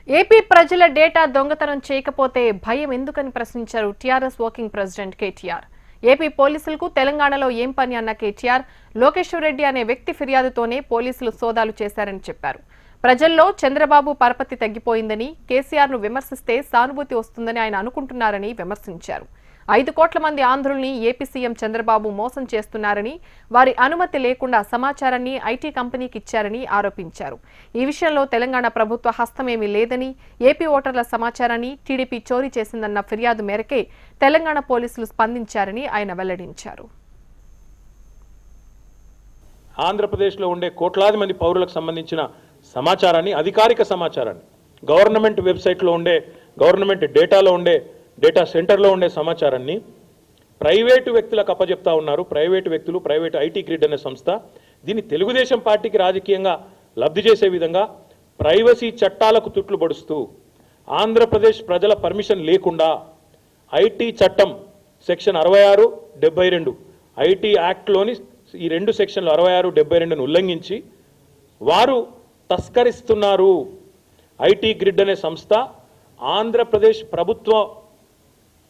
AP ప్రజల data దొంగతనం చేయకపోతే భయం ఎందుకని ప్రశ్నించారు TRS working president KTR. AP పోలీసులకు తెలంగాణలో ఏం పని అన్న కేటీఆర్, లోకేశ్వర్ రెడ్డి అనే వ్యక్తి ఫిర్యాదుతోనే పోలీసులు సోదాలు చేశారని చెప్పారు. ప్రజల్లో చంద్రబాబు పరపతి తగ్గిపోయిందని, కేసీఆర్ను విమర్శిస్తే సానుభూతి వస్తుందని ఆయన అనుకుంటున్నారని విమర్శించారు. 5 కోట్ల మంది ఆంధ్రుల్ని ఏపీ సీఎం చంద్రబాబు మోసం చేస్తున్నారని, వారి అనుమతి లేకుండా సమాచారాన్ని ఐటీ కంపెనీకి ఇచ్చారని ఆరోపించారు. ఈ విషయంలో తెలంగాణ ప్రభుత్వ హస్తమేమీ లేదని, ఏపీ ఓటర్ల సమాచారాన్ని టీడీపీ చోరీ చేసిందన్న ఫిర్యాదు మేరకే తెలంగాణ పోలీసులు స్పందించారని ఆయన వెల్లడించారు. ఆంధ్రప్రదేశ్లో ఉండే కోట్లాది మంది పౌరులకు సంబంధించిన సమాచారాన్ని, అధికారిక సమాచారాన్ని, గవర్నమెంట్ వెబ్సైట్లో ఉండే, గవర్నమెంట్ డేటాలో ఉండే, డేటా సెంటర్లో ఉండే సమాచారాన్ని ప్రైవేటు వ్యక్తులకు అప్పచెప్తా ఉన్నారు. ప్రైవేటు వ్యక్తులు, ప్రైవేటు ఐటీ గ్రిడ్ అనే సంస్థ దీన్ని తెలుగుదేశం పార్టీకి రాజకీయంగా లబ్ధి చేసే విధంగా ప్రైవసీ చట్టాలకు తుట్లు పొడుస్తూ ఆంధ్రప్రదేశ్ ప్రజల పర్మిషన్ లేకుండా ఐటీ చట్టం సెక్షన్ 66, 72 ఐటీ యాక్ట్లోని ఈ 2 సెక్షన్లు 66, 72ను ఉల్లంఘించి వారు తస్కరిస్తున్నారు. ఐటీ గ్రిడ్ అనే సంస్థ ఆంధ్రప్రదేశ్ ప్రభుత్వ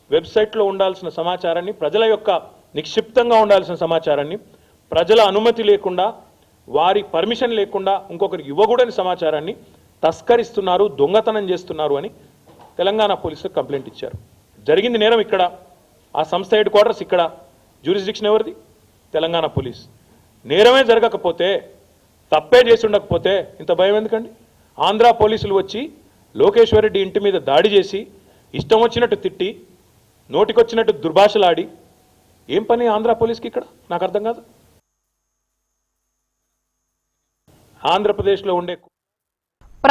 వెబ్సైట్లో ఉండాల్సిన సమాచారాన్ని, ప్రజల యొక్క నిక్షిప్తంగా ఉండాల్సిన సమాచారాన్ని ప్రజల అనుమతి లేకుండా, వారి పర్మిషన్ లేకుండా ఇంకొకరికి ఇవ్వకూడని సమాచారాన్ని తస్కరిస్తున్నారు, దొంగతనం చేస్తున్నారు అని తెలంగాణ పోలీసులకు కంప్లైంట్ ఇచ్చారు. జరిగింది నేరం ఇక్కడ, ఆ సంస్థ హెడ్ క్వార్టర్స్ ఇక్కడ, జ్యూరిస్డిక్షన్ ఎవరిది? తెలంగాణ పోలీస్. నేరమే జరగకపోతే, తప్పే చేసి ఉండకపోతే ఇంత భయం ఎందుకండి? ఆంధ్ర పోలీసులు వచ్చి లోకేశ్వర్ రెడ్డి ఇంటి మీద దాడి చేసి ఇష్టం వచ్చినట్టు తిట్టి, నోటికొచ్చినట్టు దుర్భాషలాడి ఏం పని ఆంధ్ర పోలీస్కి ఇక్కడ? నాకు అర్థం కాదు. ఆంధ్రప్రదేశ్లో ఉండే